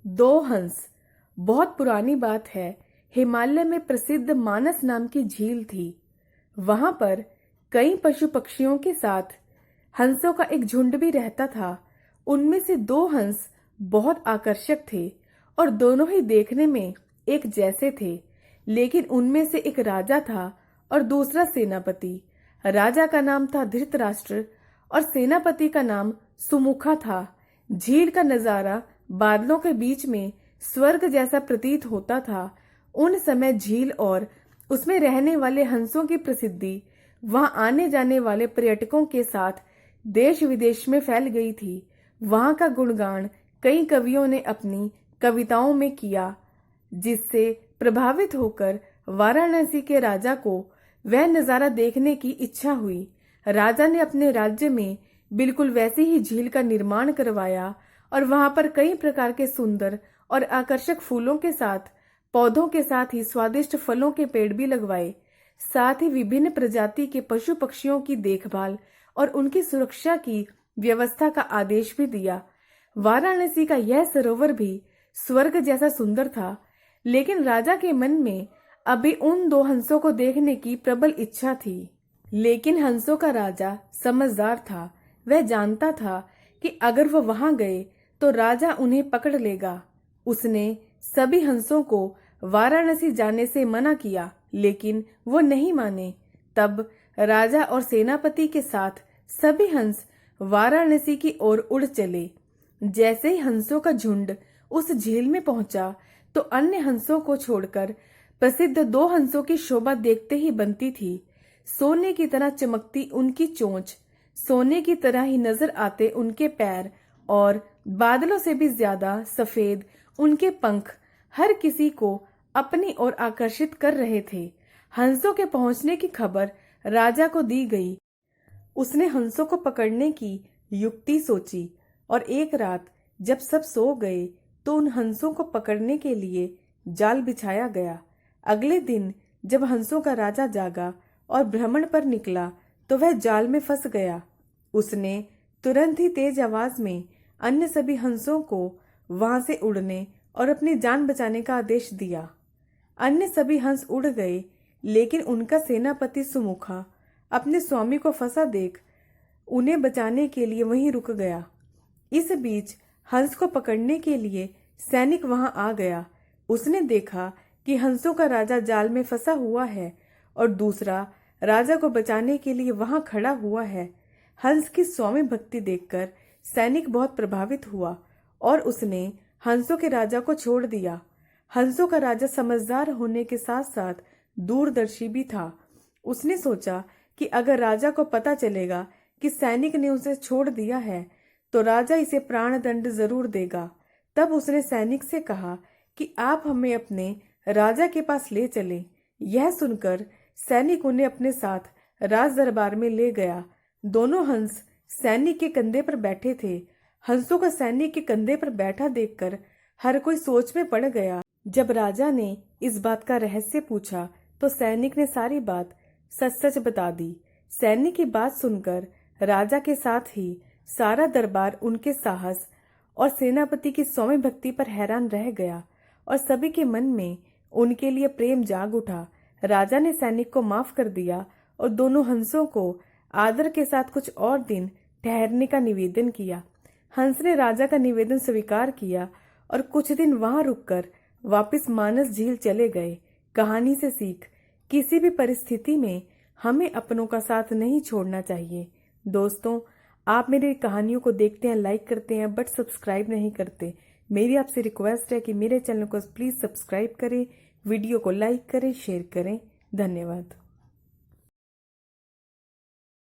दो हंस। बहुत पुरानी बात है। हिमालय में प्रसिद्ध मानस नाम की झील थी। वहां पर कई पशु पक्षियों के साथ हंसों का एक झुंड भी रहता था। उनमें से दो हंस बहुत आकर्षक थे और दोनों ही देखने में एक जैसे थे। लेकिन उनमें से एक राजा था और दूसरा सेनापति। राजा का नाम था धृतराष्ट्र और सेनापति का नाम सुमुखा था। झील का नजारा बादलों के बीच में स्वर्ग जैसा प्रतीत होता था। उन समय झील और उसमें रहने वाले हंसों की प्रसिद्धि वहां आने जाने वाले पर्यटकों के साथ देश विदेश में फैल गई थी। वहां का गुणगान कई कवियों ने अपनी कविताओं में किया, जिससे प्रभावित होकर वाराणसी के राजा को वह नजारा देखने की इच्छा हुई। राजा ने अपने राज्य में बिल्कुल वैसी ही झील का निर्माण करवाया और वहां पर कई प्रकार के सुंदर और आकर्षक फूलों के साथ पौधों के साथ ही स्वादिष्ट फलों के पेड़ भी लगवाए। साथ ही विभिन्न प्रजाति के पशु पक्षियों की देखभाल और उनकी सुरक्षा की व्यवस्था का आदेश भी दिया। वाराणसी का यह सरोवर भी स्वर्ग जैसा सुंदर था। लेकिन राजा के मन में अभी उन दो हंसों को देखने की प्रबल इच्छा थी। लेकिन हंसों का राजा समझदार था। वह जानता था कि अगर वह वहां गए तो राजा उन्हें पकड़ लेगा। उसने सभी हंसों को वाराणसी जाने से मना किया, लेकिन वो नहीं माने। तब राजा और सेनापति के साथ सभी हंस वाराणसी की ओर उड़ चले। जैसे ही हंसों का झुंड उस झील में पहुंचा तो अन्य हंसों को छोड़कर प्रसिद्ध दो हंसों की शोभा देखते ही बनती थी। सोने की तरह चमकती उनकी चोंच, सोने की तरह ही नजर आते उनके पैर और बादलों से भी ज्यादा सफेद उनके पंख हर किसी को अपनी ओर आकर्षित कर रहे थे। हंसों के पहुंचने की खबर राजा को दी गई। उसने हंसों को पकड़ने की युक्ति सोची और एक रात जब सब सो गए तो उन हंसों को पकड़ने के लिए जाल बिछाया गया। अगले दिन जब हंसों का राजा जागा और भ्रमण पर निकला तो वह जाल में फंस गया। उसने तुरंत ही तेज आवाज में अन्य सभी हंसों को वहां से उड़ने और अपनी जान बचाने का आदेश दिया। अन्य सभी हंस उड़ गए, लेकिन उनका सेनापति सुमुखा अपने स्वामी को फंसा देख उन्हें बचाने के लिए वहीं रुक गया। इस बीच हंस को पकड़ने के लिए सैनिक वहां आ गया। उसने देखा कि हंसों का राजा जाल में फंसा हुआ है और दूसरा राजा को बचाने के लिए वहां खड़ा हुआ है। हंस की स्वामी भक्ति देखकर सैनिक बहुत प्रभावित हुआ और उसने हंसों के राजा को छोड़ दिया। हंसों का राजा समझदार होने के साथ साथ दूरदर्शी भी था। उसने सोचा कि अगर राजा को पता चलेगा कि सैनिक ने उसे छोड़ दिया है तो राजा इसे प्राण दंड जरूर देगा। तब उसने सैनिक से कहा कि आप हमें अपने राजा के पास ले चलें। यह सुनकर सैनिक उन्हें अपने साथ राज दरबार में ले गया। दोनों हंस सैनिक के कंधे पर बैठे थे। हंसों का सैनिक के कंधे पर बैठा देखकर हर कोई सोच में पड़ गया। जब राजा ने इस बात का रहस्य पूछा तो सैनिक ने सारी बात सच सच बता दी। सैनिक की बात सुनकर राजा के साथ ही सारा दरबार उनके साहस और सेनापति की सौम्य भक्ति पर हैरान रह गया और सभी के मन में उनके लिए प्रेम जाग उठा। राजा ने सैनिक को माफ कर दिया और दोनों हंसों को आदर के साथ कुछ और दिन ठहरने का निवेदन किया। हंस ने राजा का निवेदन स्वीकार किया और कुछ दिन वहां रुककर वापस मानस झील चले गए। कहानी से सीख, किसी भी परिस्थिति में हमें अपनों का साथ नहीं छोड़ना चाहिए। दोस्तों, आप मेरी कहानियों को देखते हैं, लाइक करते हैं, बट सब्सक्राइब नहीं करते। मेरी आपसे रिक्वेस्ट है कि मेरे चैनल को प्लीज सब्सक्राइब करें, वीडियो को लाइक करें, शेयर करें। धन्यवाद।